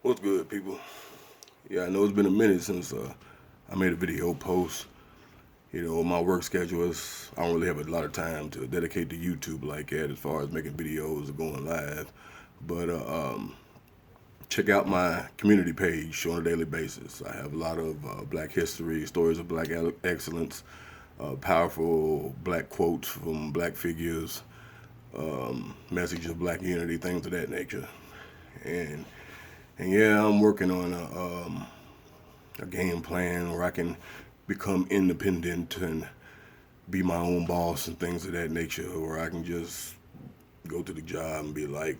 What's good, people? Yeah, I know it's been a minute since I made a video post. My work schedule is, I don't really have a lot of time to dedicate to YouTube like that as far as making videos or going live. But check out my community page on a daily basis. I have a lot of black history, stories of black excellence, powerful black quotes from black figures, messages of black unity, things of that nature. And and yeah, I'm working on a game plan where I can become independent and be my own boss and things of that nature, where I can just go to the job and be like,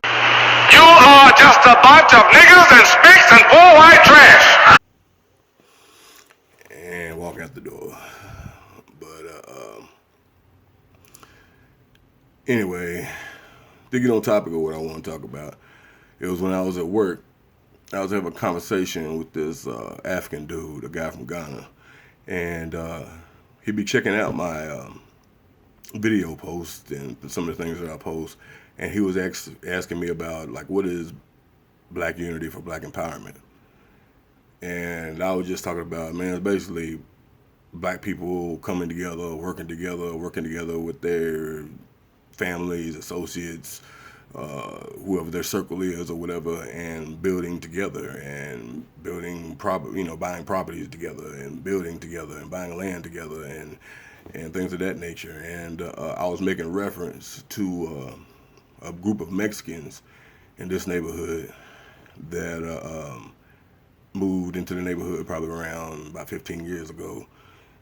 You are just a bunch of niggers and spicks and poor white trash. and walk out the door. But anyway, to get on topic of what I want to talk about, it was when I was at work. I was having a conversation with this African dude, a guy from Ghana, and he'd be checking out my video posts and some of the things that I post, and he was asking me about like what is Black unity for Black empowerment, and I was just talking about, man, it's basically Black people coming together, working together with their families, associates, whoever their circle is or whatever, and building together and buying properties together and building together and buying land together and things of that nature. And I was making reference to a group of Mexicans in this neighborhood that moved into the neighborhood probably around about 15 years ago,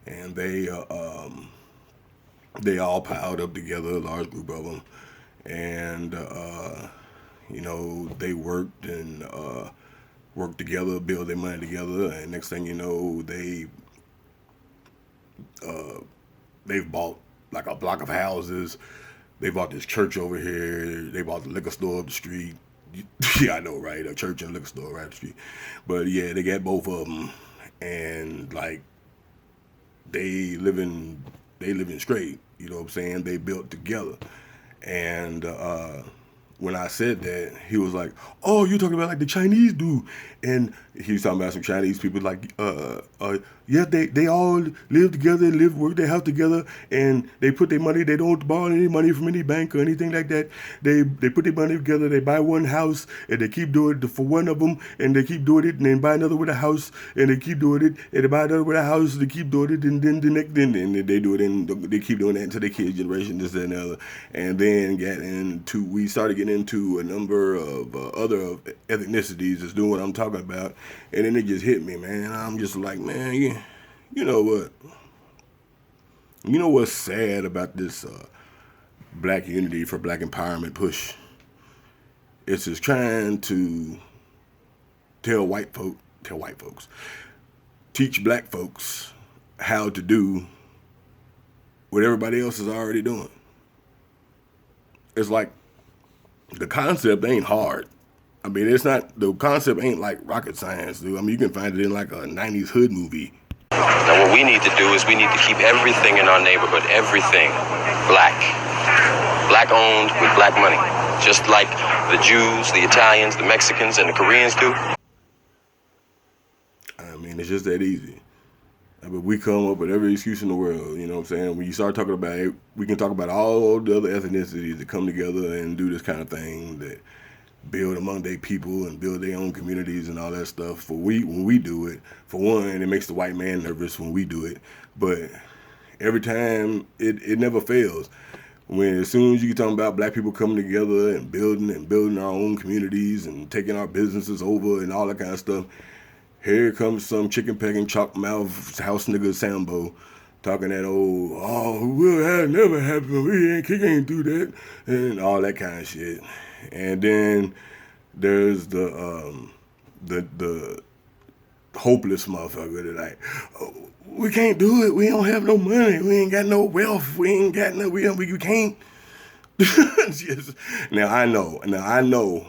and they all piled up together, a large group of them, and they worked together, build their money together, and next thing you know, they've bought like a block of houses. They bought this church over here. They bought the liquor store up the street. Yeah, I know, right? A church and a liquor store right up the street. But yeah, they got both of them, and like they living straight. You know what I'm saying? They built together, and when I said that, he was like, "Oh, you're talking about like the Chinese do," and he was talking about some Chinese people like, yeah, they all live together, work their house together, and they put their money. They don't borrow any money from any bank or anything like that. They put their money together. They buy one house, and they keep doing it for one of them, and they keep doing it, and then buy another with a house, and they keep doing it, and they buy another with a house, and they keep doing it, and then the next, then they do it, and they keep doing that until their kids' generation, this, that, and the other, and then we started getting into a number of other ethnicities that's doing what I'm talking about, and then it just hit me, man. I'm just like, man, yeah, you know what? You know what's sad about this Black unity for Black empowerment push? It's just trying to tell white folks, teach black folks how to do what everybody else is already doing. It's like the concept ain't hard. I mean, the concept ain't like rocket science, dude. I mean, you can find it in like a 90s hood movie. Now, what we need to do is we need to keep everything in our neighborhood, everything black. Black owned with black money. Just like the Jews, the Italians, the Mexicans, and the Koreans do. I mean, it's just that easy. I mean, we come up with every excuse in the world, you know what I'm saying? When you start talking about it, we can talk about all the other ethnicities that come together and do this kind of thing, that build among their people and build their own communities and all that stuff. When we do it, for one, it makes the white man nervous when we do it. But every time, it never fails. As soon as you get talking about black people coming together and building our own communities and taking our businesses over and all that kind of stuff, here comes some chicken pecking, chalk mouth house nigga Sambo talking that old, oh, well, that never happened. We can't do that, and all that kind of shit. And then there's the hopeless motherfucker that like, oh, we can't do it. We don't have no money. We ain't got no wealth. We ain't got no. We can't. Yes. Now I know.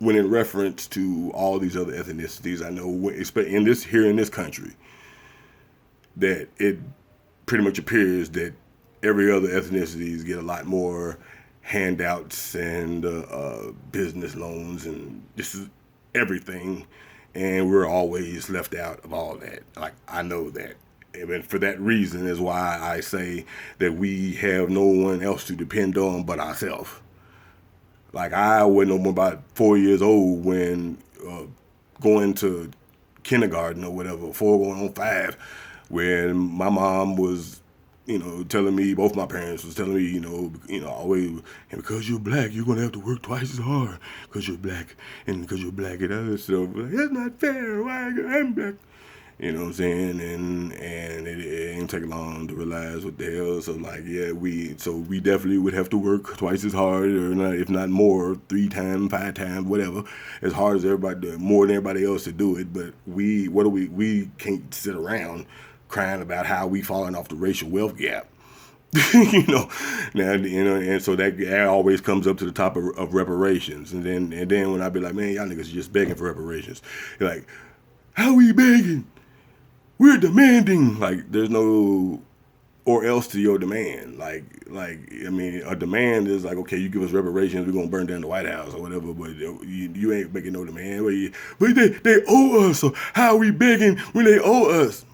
When in reference to all these other ethnicities, I know, especially in this country, that it pretty much appears that every other ethnicities get a lot more handouts and business loans and just everything, and we're always left out of all that. Like, I know that. And for that reason is why I say that we have no one else to depend on but ourselves. Like, I wasn't no about 4 years old when going to kindergarten or whatever, 4 going on 5, when my mom was, telling me, both my parents was telling me, always, and because you're black, you're gonna have to work twice as hard because you're black, and because you're black and other stuff. Like, that's not fair. Why I'm black? You know what I'm saying? And it ain't take long to realize what the hell. So like, yeah, we definitely would have to work twice as hard, or not, if not more, 3 times, 5 times, whatever, as hard as everybody, more than everybody else to do it. But we can't sit around crying about how we falling off the racial wealth gap. Now, and so that always comes up to the top of reparations. And then when I be like, man, y'all niggas just begging for reparations. You're like, how we begging? We're demanding. Like, there's no or else to your demand. Like, I mean, a demand is like, okay, you give us reparations, we're gonna burn down the White House or whatever, but you ain't making no demand. But they owe us, so how are we begging when they owe us?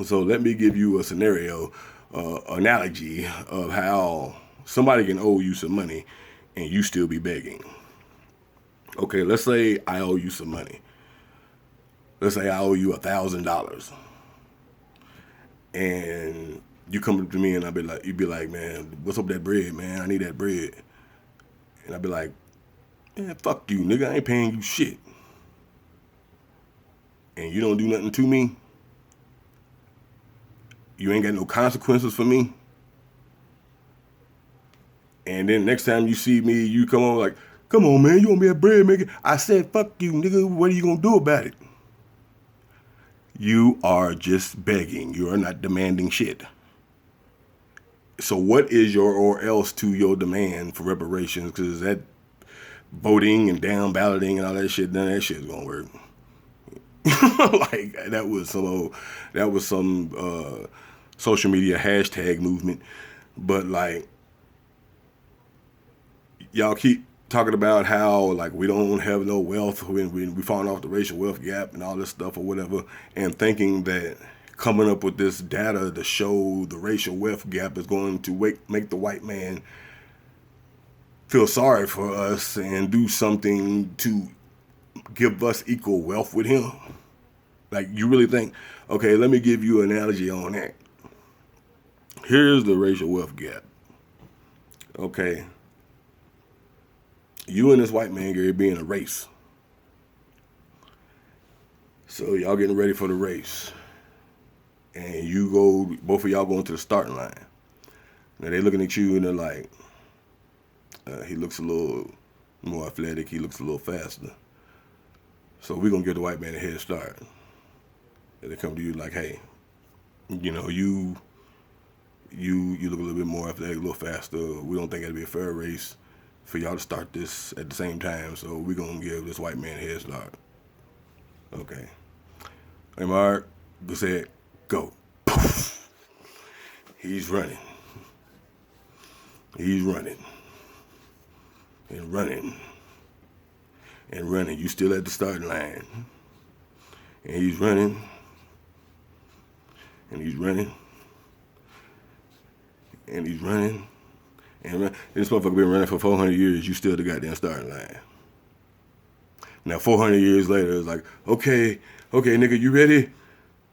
So let me give you a scenario, analogy of how somebody can owe you some money and you still be begging. Okay, let's say I owe you some money. Let's say I owe you $1,000, and you come up to me and you'd be like, man, what's up with that bread, man? I need that bread. And I'd be like, man, fuck you, nigga. I ain't paying you shit. And you don't do nothing to me. You ain't got no consequences for me. And then next time you see me, you come on like, come on, man, you want me that bread, nigga? I said, fuck you, nigga. What are you gonna do about it? You are just begging. You are not demanding shit. So what is your or else to your demand for reparations? Because that voting and down balloting and all that shit, none of that shit's gonna work. Like, that was some social media hashtag movement. But like, y'all keep talking about how like we don't have no wealth when we falling off the racial wealth gap and all this stuff or whatever, and thinking that coming up with this data to show the racial wealth gap is going to make the white man feel sorry for us and do something to give us equal wealth with him. Like, you really think, okay, let me give you an analogy on that. Here's the racial wealth gap. Okay. You and this white man, Gary, be in a race. So y'all getting ready for the race. And both of y'all going to the starting line. Now they looking at you and they're like, he looks a little more athletic, he looks a little faster. So we're gonna give the white man a head start. And they come to you like, hey, you look a little bit more athletic, a little faster. We don't think it'll be a fair race for y'all to start this at the same time, so we're gonna give this white man a head start. Okay. Hey, Mark, go said, go. Poof. He's running. He's running. And running. And running. You still at the starting line. And he's running. And he's running. And he's running. And this motherfucker been running for 400 years. You still the goddamn starting line. Now 400 years later, it's like, okay, nigga, you ready?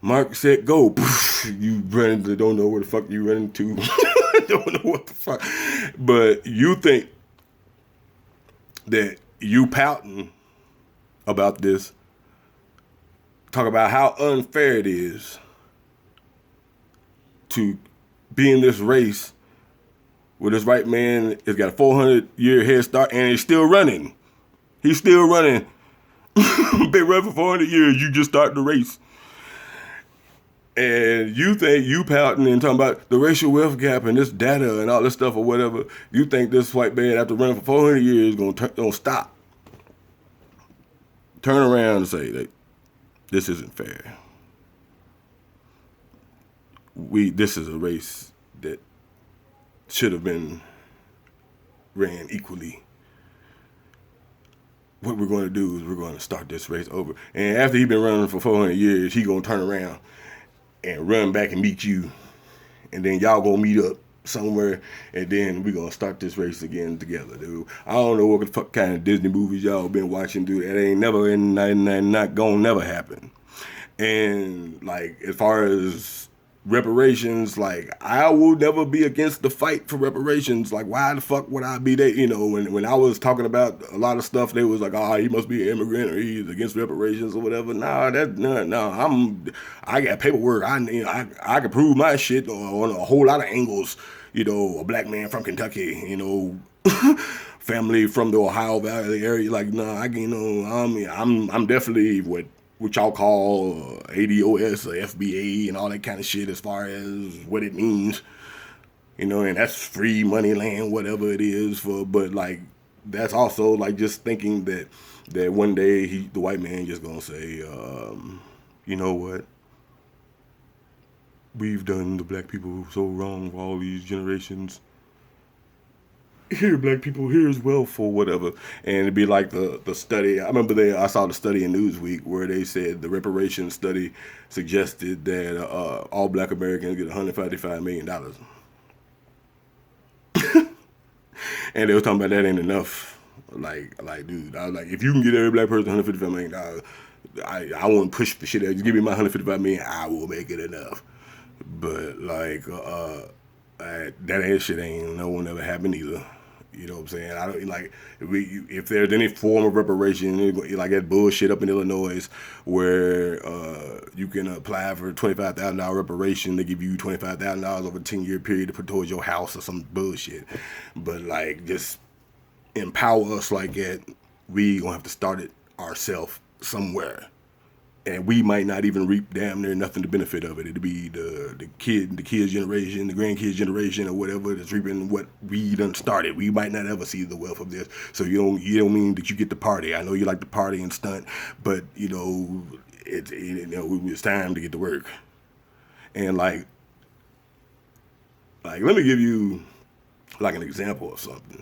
Mark said go. You running to don't know where the fuck you running to. Don't know what the fuck. But you think that you pouting about this, talk about how unfair it is to be in this race where this white man has got a 400-year head start and he's still running. He's still running. Been running for 400 years. You just start the race. And you think you pouting and talking about the racial wealth gap and this data and all this stuff or whatever. You think this white man after running for 400 years is gonna stop. Turn around and say that this isn't fair. This is a race that should have been ran equally. What we're going to do is we're going to start this race over. And after he's been running for 400 years, he going to turn around and run back and meet you. And then y'all going to meet up somewhere, and then we're going to start this race again together, dude. I don't know what the fuck kind of Disney movies y'all been watching, dude. That ain't never, and not going to never happen. And, like, as far as reparations, like, I will never be against the fight for reparations. Like, why the fuck would I be there? You know, when I was talking about a lot of stuff, they was like, oh, he must be an immigrant or he's against reparations or whatever. I got paperwork. I can prove my shit on a whole lot of angles. You know, a black man from Kentucky, you know, family from the Ohio Valley area. Like, I'm definitely what y'all call ADOS or FBA and all that kind of shit as far as what it means, you know, and that's free money, land, whatever it is but like, that's also like just thinking that one day the white man just gonna say, you know what? We've done the black people so wrong for all these generations. Here, black people, here's wealth or whatever. And it'd be like the study. I remember I saw the study in Newsweek where they said the reparations study suggested that all black Americans get $155 million. And they were talking about that ain't enough. Like, dude, I was like, if you can get every black person $155 million, I won't push the shit out. Just give me my $155 million, I will make it enough. But like, that shit ain't no one ever happened either. You know what I'm saying? I don't like if there's any form of reparation, like that bullshit up in Illinois, where you can apply for $25,000 reparation. They give you $25,000 over a 10-year period to put towards your house or some bullshit. But like, just empower us like that. We gonna have to start it ourselves somewhere. And we might not even reap damn near nothing to benefit of it. It'll be the kids generation, the grandkids generation, or whatever that's reaping what we done started. We might not ever see the wealth of this. So you don't mean that you get the party. I know you like the party and stunt, but you know it's time to get to work. And like let me give you like an example of something.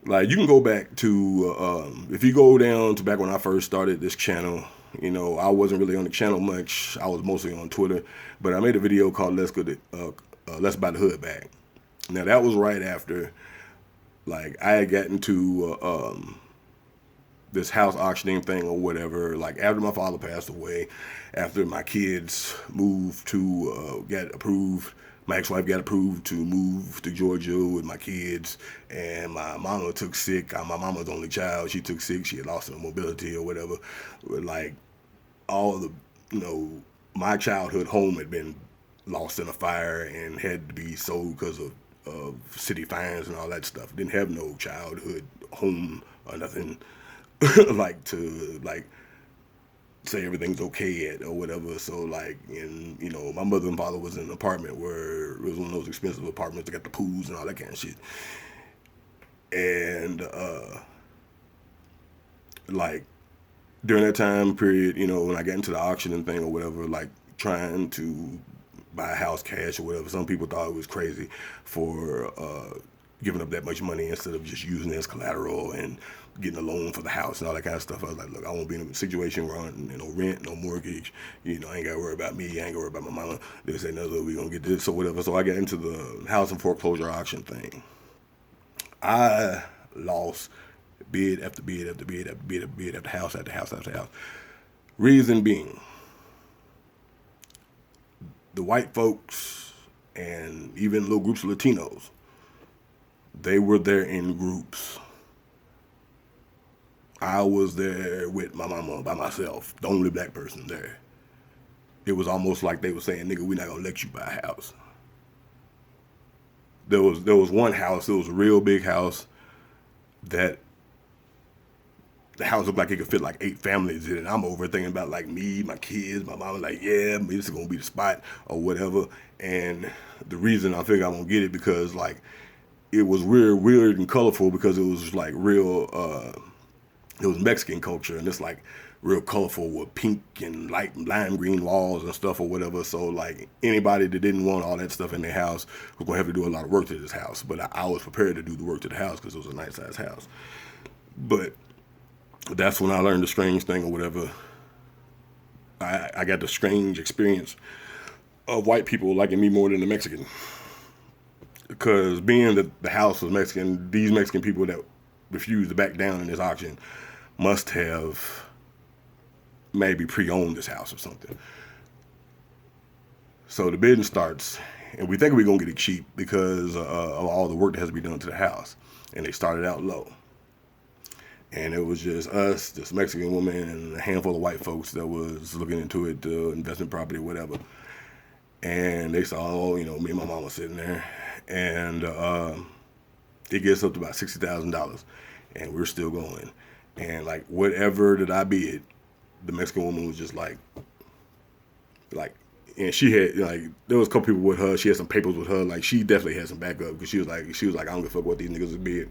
Like, you can go back to if you go down to back when I first started this channel. You know, I wasn't really on the channel much. I was mostly on Twitter, but I made a video called Let's Buy the Hood Back. Now that was right after, like, I had gotten to this house auctioning thing or whatever. Like, after my father passed away, after my kids moved to get approved. My ex-wife got approved to move to Georgia with my kids, and my mama took sick. My mama's the only child. She took sick. She had lost her mobility or whatever. Like, all the, you know, my childhood home had been lost in a fire and had to be sold because of city fines and all that stuff. Didn't have no childhood home or nothing like say everything's okay at or whatever. So like, and you know, my mother and father was in an apartment where it was one of those expensive apartments that got the pools and all that kind of shit. And like during that time period, you know, when I got into the auctioning thing or whatever, like trying to buy a house cash or whatever, some people thought it was crazy for giving up that much money instead of just using it as collateral and getting a loan for the house and all that kind of stuff. I was like, look, I won't be in a situation where I'm, no rent, no mortgage, you know, I ain't got to worry about me, I ain't got to worry about my mama, this and another, we gonna get this or whatever. So I got into the house and foreclosure auction thing. I lost bid after bid after bid after bid after bid after house after house after house. Reason being, the white folks and even little groups of Latinos, they were there in groups. I was there with my mama by myself, the only black person there. It was almost like they were saying, nigga, we're not gonna let you buy a house. There was one house, it was a real big house that the house looked like it could fit like 8 families in it. I'm over thinking about like me, my kids, my mama, like, yeah, this is gonna be the spot or whatever. And the reason I think I'm gonna get it because like it was weird and colorful because it was like real it was Mexican culture, and it's like real colorful with pink and light lime green walls and stuff or whatever. So like anybody that didn't want all that stuff in their house was gonna have to do a lot of work to this house. But I was prepared to do the work to the house because it was a nice size house. But that's when I learned the strange thing or whatever. I got the strange experience of white people liking me more than the Mexican. Because being that the house was Mexican, these Mexican people that refused to back down in this auction must have maybe pre-owned this house or something. So the bidding starts, and we think we're going to get it cheap because of all the work that has to be done to the house. And they started out low. And it was just us, this Mexican woman, and a handful of white folks that was looking into it, investment property, whatever. And they saw, me and my mama sitting there. And it gets up to about $60,000. And we're still going. And, like, whatever that I bid, the Mexican woman was just like, and she had, like, there was a couple people with her. She had some papers with her. Like, she definitely had some backup because she was like, I don't give a fuck what these niggas bid.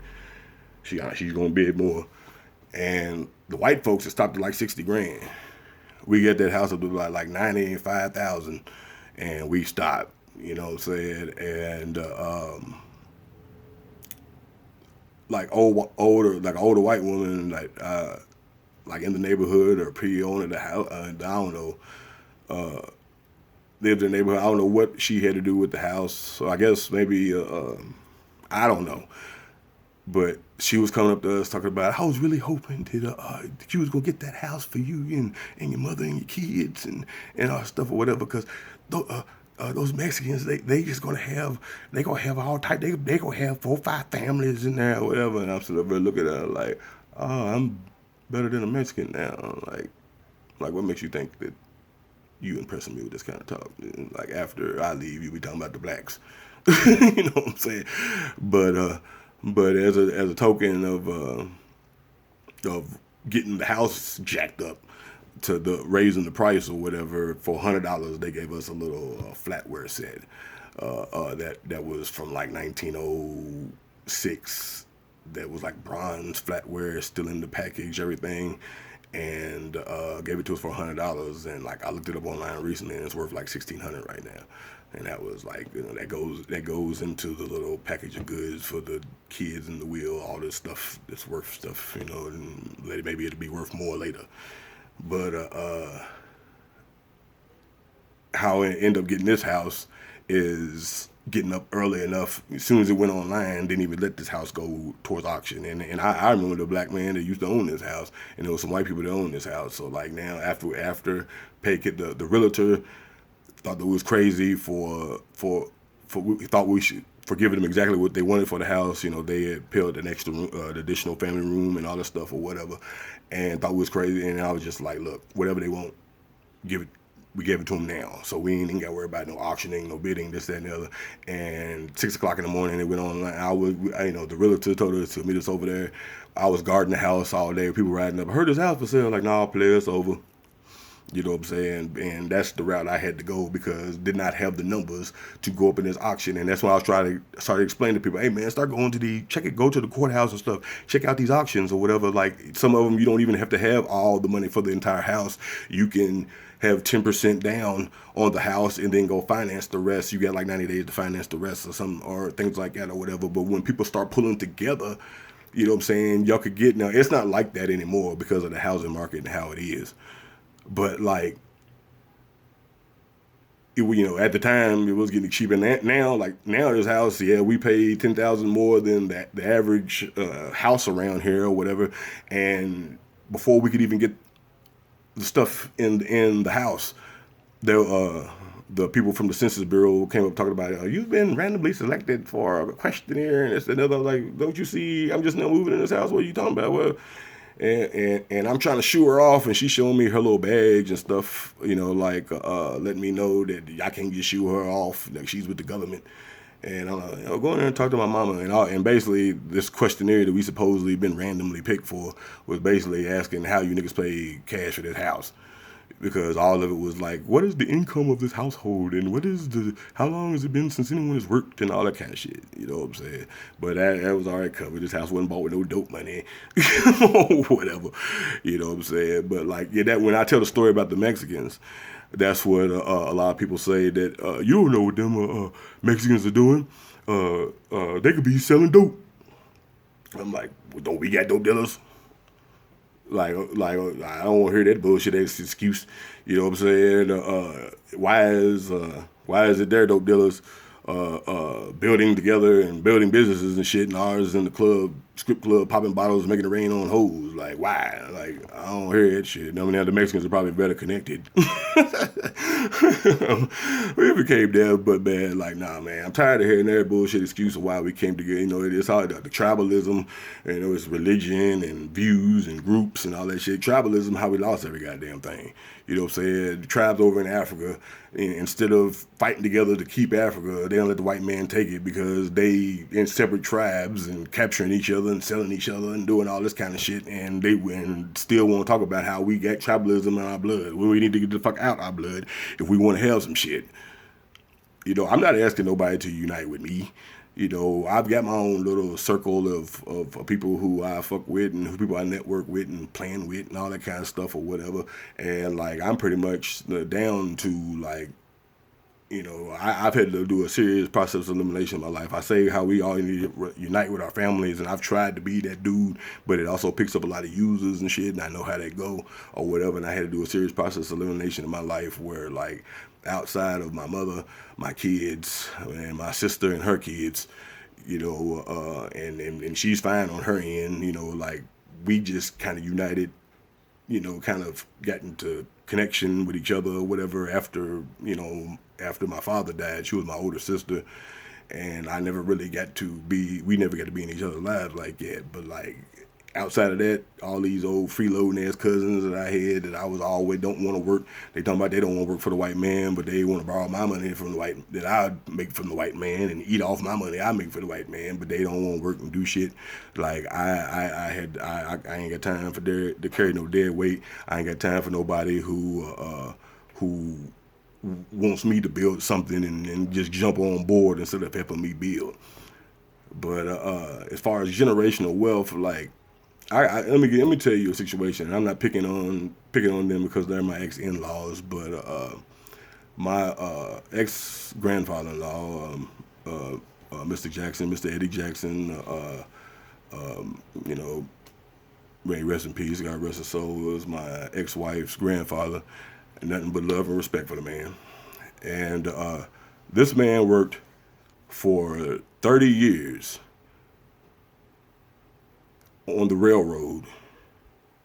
She's going to bid more. And the white folks had stopped at like 60 grand. We get that house up to like 95,000, and we stopped. You know what I'm saying? And like older white woman, like in the neighborhood or pre-owning the house. I don't know. Lived in the neighborhood. I don't know what she had to do with the house. So I guess maybe I don't know. But she was coming up to us talking about, I was really hoping that you was going to get that house for you and your mother and your kids and all stuff or whatever, because those Mexicans, they just going to have, all type, they going to have 4 or 5 families in there or whatever. And I'm sort of looking at her like, oh, I'm better than a Mexican now. Like what makes you think that you impressing me with this kind of talk? And like after I leave, you be talking about the blacks. You know what I'm saying? But as a token of getting the house jacked up to the raising the price or whatever, for $100 they gave us a little flatware set that was from like 1906. That was like bronze flatware, still in the package, everything, and gave it to us for $100. And like I looked it up online recently, and it's worth like $1,600 right now. And that was like, that goes into the little package of goods for the kids and the wheel, all this stuff, this worth stuff, and maybe it'll be worth more later. But how I end up getting this house is getting up early enough. As soon as it went online, didn't even let this house go towards auction. And I remember the black man that used to own this house, and there was some white people that owned this house. So like now, after the realtor thought that it was crazy for we thought we should forgive them exactly what they wanted for the house. They had built an extra the additional family room and all that stuff or whatever, and thought it was crazy. And I was just like, look, whatever they want, give it. We gave it to them now, so we ain't even got to worry about no auctioning, no bidding, this, that, and the other. And 6 o'clock in the morning, it went online. The realtor told us to meet us over there. I was guarding the house all day. People riding up, I heard this house for sale. Like, nah, play, it's over. You know what I'm saying? And that's the route I had to go because did not have the numbers to go up in this auction. And that's why I was trying to start to explain to people, hey man, start going to go to the courthouse and stuff. Check out these auctions or whatever. Like some of them, you don't even have to have all the money for the entire house. You can have 10% down on the house and then go finance the rest. You got like 90 days to finance the rest or things like that or whatever. But when people start pulling together, you know what I'm saying? Y'all could get, now it's not like that anymore because of the housing market and how it is. But like, at the time it was getting cheaper. Now this house, we pay $10,000 more than the average house around here or whatever. And before we could even get the stuff in the house, the people from the Census Bureau came up talking about it. You've been randomly selected for a questionnaire and this and that. Like, don't you see? I'm just now moving in this house. What are you talking about? Well. And I'm trying to shoo her off, and she's showing me her little bags and stuff, letting me know that I can't just shoo her off, like she's with the government. And I'm like, go in there and talk to my mama. And basically, this questionnaire that we supposedly been randomly picked for was basically asking how you niggas pay cash for this house. because all of it was like, what is the income of this household, and how long has it been since anyone has worked, and all that kind of shit. You know what I'm saying? But that was already covered. This house wasn't bought with no dope money, whatever. You know what I'm saying? But like, yeah, that when I tell the story about the Mexicans, that's what a lot of people say that you don't know what them Mexicans are doing. They could be selling dope. I'm like, well, don't we got dope dealers? Like I don't want to hear that bullshit excuse. You know what I'm saying? Why is it their dope dealers building together and building businesses and shit, and ours in the club, strip club, popping bottles, making it rain on hoes? Like, why? Like, I don't hear that shit. I mean, the Mexicans are probably better connected. We came there, but man, like, nah, man, I'm tired of hearing that bullshit excuse of why we came together. You know, it's all the tribalism, and you know, it's religion and views and groups and all that shit. Tribalism, how we lost every goddamn thing. You know what I'm saying? The tribes over in Africa, instead of fighting together to keep Africa, they don't let the white man take it because they in separate tribes and capturing each other and selling each other and doing all this kind of shit, and they still want to talk about how we got tribalism in our blood. Well, we need to get the fuck out our blood if we want to have some shit. You know, I'm not asking nobody to unite with me. You know, I've got my own little circle of people who I fuck with and who people I network with and plan with and all that kind of stuff or whatever. And like, I'm pretty much down to like, you know, I've had to do a serious process of elimination in my life. I say how we all need to unite with our families, and I've tried to be that dude, but it also picks up a lot of users and shit, and I know how that go or whatever. And I had to do a serious process of elimination in my life where, like, outside of my mother, my kids, and my sister and her kids, you know, and she's fine on her end, you know, like, we just kind of united, you know, kind of got into connection with each other or whatever after, you know, after my father died. She was my older sister, and I never really we never got to be in each other's lives like that. But like, outside of that, all these old freeloading ass cousins that I had that I was always don't want to work. They talking about they don't want to work for the white man, but they want to borrow my money from the white that I make from the white man and eat off my money I make for the white man, but they don't want to work and do shit. Like I ain't got time for to carry no dead weight. I ain't got time for nobody who wants me to build something and just jump on board instead of helping me build. But as far as generational wealth, like, let me tell you a situation. I'm not picking on them because they're my ex-in-laws, but my ex-grandfather-in-law, Mr. Jackson, Mr. Eddie Jackson, you know, may rest in peace, God rest his soul, was my ex-wife's grandfather, and nothing but love and respect for the man. And this man worked for 30 years on the railroad.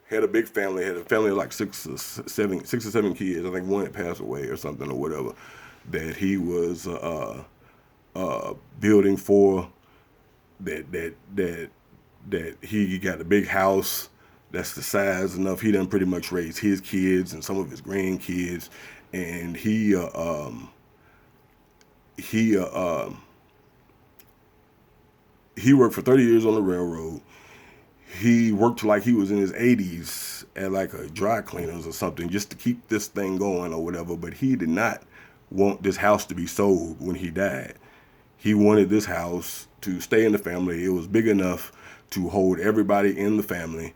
Had a big family, had a family of like six or seven kids. I think one had passed away or something or whatever, that he was building for, that he got a big house that's the size enough. He done pretty much raised his kids and some of his grandkids, and he worked for 30 years on the railroad. He worked like he was in his 80s at like a dry cleaners or something just to keep this thing going or whatever. But he did not want this house to be sold when he died. He wanted this house to stay in the family. It was big enough to hold everybody in the family.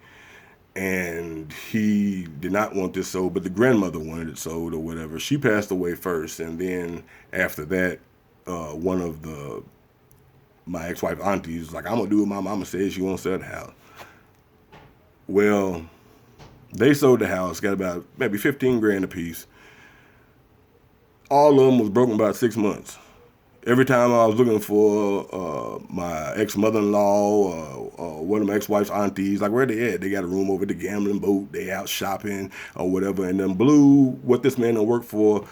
And he did not want this sold, but the grandmother wanted it sold or whatever. She passed away first, and then after that, one of my ex-wife aunties was like, I'm gonna do what my mama says. She won't sell the house. Well, they sold the house, got about maybe 15 grand a piece. All of them was broken about 6 months. Every time I was looking for my ex-mother-in-law or one of my ex-wife's aunties, like, where they at? They got a room over at the gambling boat. They out shopping or whatever, and then blew what this man done worked for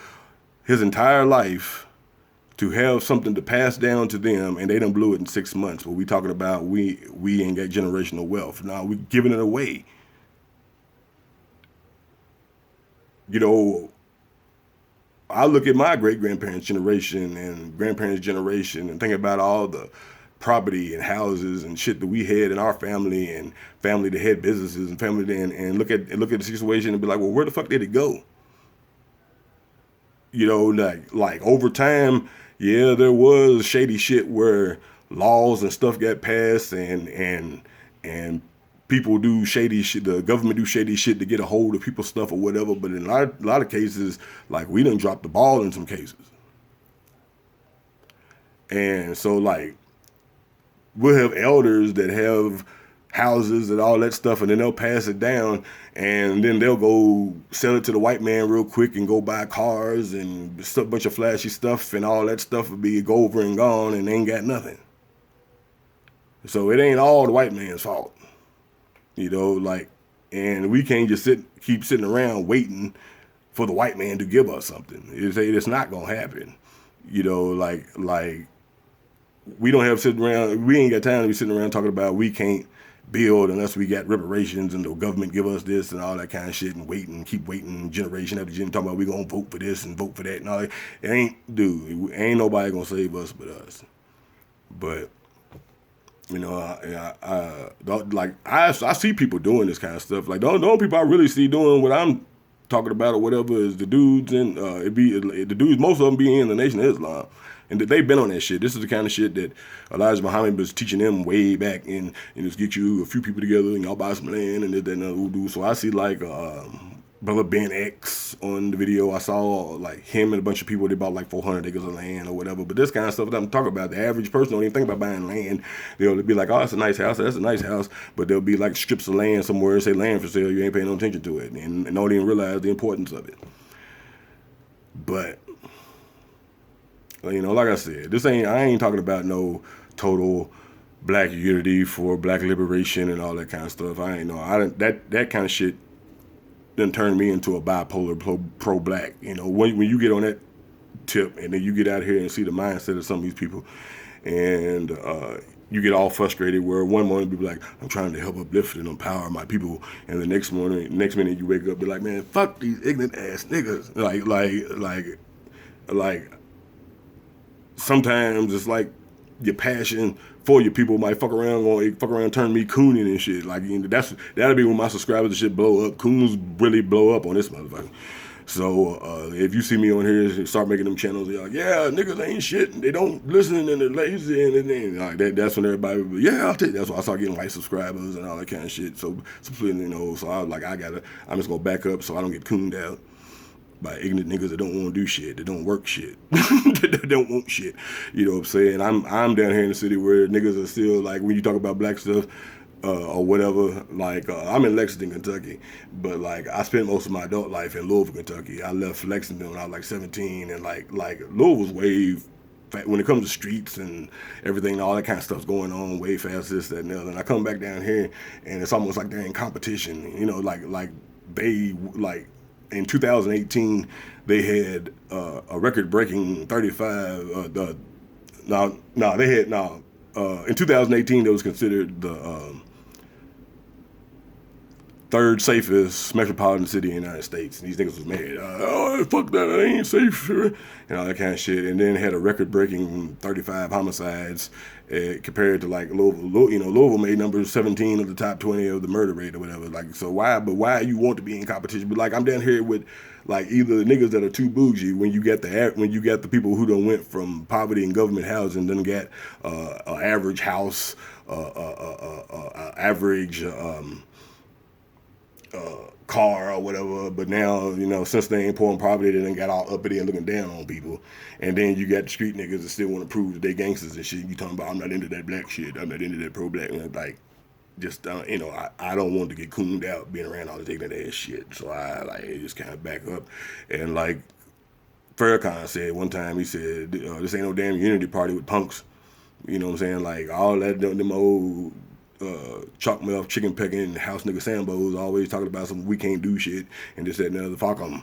his entire life to have something to pass down to them, and they done blew it in 6 months. But we talking about we ain't got generational wealth. Now we giving it away. You know, I look at my great-grandparents' generation and grandparents' generation and think about all the property and houses and shit that we had in our family and family that had businesses and family and look at the situation and be like, well, where the fuck did it go? You know, like over time, yeah, there was shady shit where laws and stuff got passed and people do shady shit, the government do shady shit to get a hold of people's stuff or whatever. But in a lot of cases, like we done dropped the ball in some cases. And so like we'll have elders that have houses and all that stuff, and then they'll pass it down, and then they'll go sell it to the white man real quick and go buy cars and a bunch of flashy stuff, and all that stuff will be go over and gone, and they ain't got nothing. So it ain't all the white man's fault, you know, like, and we can't just keep sitting around waiting for the white man to give us something. It's not gonna happen, you know, like we don't have sitting around. We ain't got time to be sitting around talking about we can't build unless we got reparations and the government give us this and all that kind of shit and keep waiting generation after generation talking about we gonna vote for this and vote for that and all that. Ain't nobody gonna save us but us. But you know, I see people doing this kind of stuff. Like the only people I really see doing what I'm talking about or whatever is the dudes and the dudes. Most of them be in the Nation of Islam. And they've been on that shit. This is the kind of shit that Elijah Muhammad was teaching them way back in, and just get you a few people together and y'all buy some land and that and Udu. So I see like Brother Ben X on the video. I saw like him and a bunch of people. They bought like 400 acres of land or whatever. But this kind of stuff that I'm talking about, the average person don't even think about buying land. They'll be like, oh, that's a nice house. That's a nice house. But there'll be like strips of land somewhere and say land for sale. You ain't paying no attention to it and don't even realize the importance of it. But you know, like I said, I ain't talking about no total black unity for black liberation and all that kind of stuff. That kind of shit done turned me into a bipolar pro-black. You know, when you get on that tip and then you get out here and see the mindset of some of these people and you get all frustrated where one morning you be like, I'm trying to help uplift and empower my people, and the next minute you wake up be like, man, fuck these ignorant ass niggas. Like sometimes it's like your passion for your people might fuck around turn me cooning and shit. Like, you know, that'll be when my subscribers and shit blow up. Coons really blow up on this motherfucker. So if you see me on here and start making them channels, you're like, yeah, niggas ain't shit, and they don't listen, and they're lazy, and like that's when everybody will be, yeah, I'll take that. That's why I start getting like subscribers and all that kind of shit. So you know, so I'm just gonna back up so I don't get cooned out by ignorant niggas that don't want to do shit, that don't work shit, that don't want shit. You know what I'm saying? I'm down here in the city where niggas are still like, when you talk about black stuff or whatever, like I'm in Lexington, Kentucky, but like I spent most of my adult life in Louisville, Kentucky. I left Lexington when I was like 17, and like Louisville's way, when it comes to streets and everything, all that kind of stuff's going on way fast, this, that, and the other. And I come back down here, and it's almost like they're in competition. You know, like in 2018, they had a record-breaking 35. In 2018, they was considered the third safest metropolitan city in the United States. And these niggas was mad. Oh, fuck that, I ain't safe. And all that kind of shit. And then had a record-breaking 35 homicides compared to like Louisville. You know, Louisville made number 17 of the top 20 of the murder rate or whatever. Like, so why you want to be in competition? But like, I'm down here with like either the niggas that are too bougie when you get the people who done went from poverty and government housing, done got an average house, average car or whatever, but now, you know, since they ain't pouring poverty, they done got all uppity and looking down on people. And then you got the street niggas that still want to prove that they gangsters and shit. You talking about, I'm not into that black shit, I'm not into that pro-black. Like, just, you know, I don't want to get cooned out being around all this ignorant ass shit. So I just kind of back up. And like Farrakhan said one time, he said, this ain't no damn unity party with punks. You know what I'm saying? Like all that, them old chalk mouth, chicken pecking, house nigga Sambos always talking about some we can't do shit and this, that, and the other, fuck them.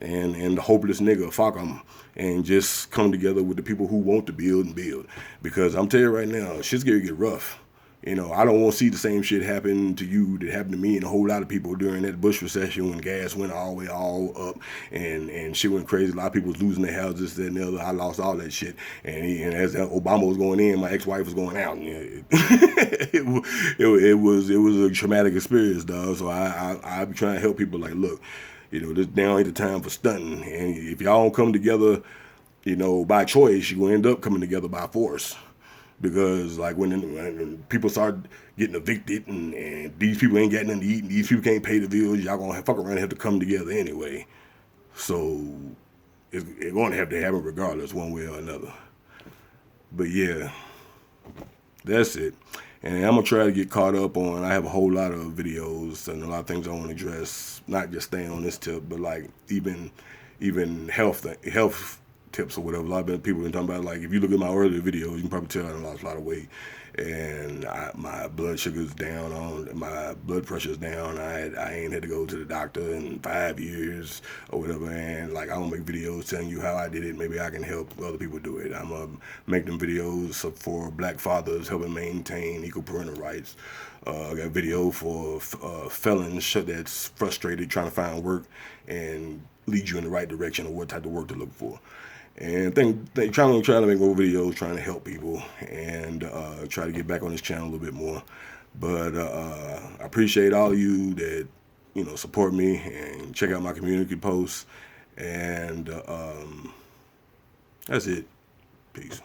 And the hopeless nigga, fuck them. And just come together with the people who want to build and build. Because I'm telling you right now, shit's gonna get rough. You know, I don't want to see the same shit happen to you that happened to me and a whole lot of people during that Bush recession when gas went all up and shit went crazy. A lot of people was losing their houses, that and the other. I lost all that shit. And as Obama was going in, my ex-wife was going out. It was a traumatic experience, dog. So I be trying to help people like, look, This now ain't the time for stunting. And if y'all don't come together, by choice, you will end up coming together by force. Because like when people start getting evicted and these people ain't got nothing to eat and these people can't pay the bills, y'all gonna fuck around and have to come together anyway. So it's going to happen regardless, one way or another. But yeah, that's it. And I'm gonna try to get caught up on. I have a whole lot of videos and a lot of things I want to address. Not just staying on this tip, but like even health tips or whatever. A lot of people been talking about, like, if you look at my earlier videos, you can probably tell I lost a lot of weight, and my blood sugar's down, my blood pressure's down. I ain't had to go to the doctor in 5 years or whatever, and like I don't make videos telling you how I did it. Maybe I can help other people do it. I'm gonna make them videos for black fathers helping maintain equal parental rights. I got a video for felons that's frustrated trying to find work and lead you in the right direction of what type of work to look for. And they trying to make more videos, trying to help people, and try to get back on this channel a little bit more. But I appreciate all of you that support me and check out my community posts. And that's it. Peace.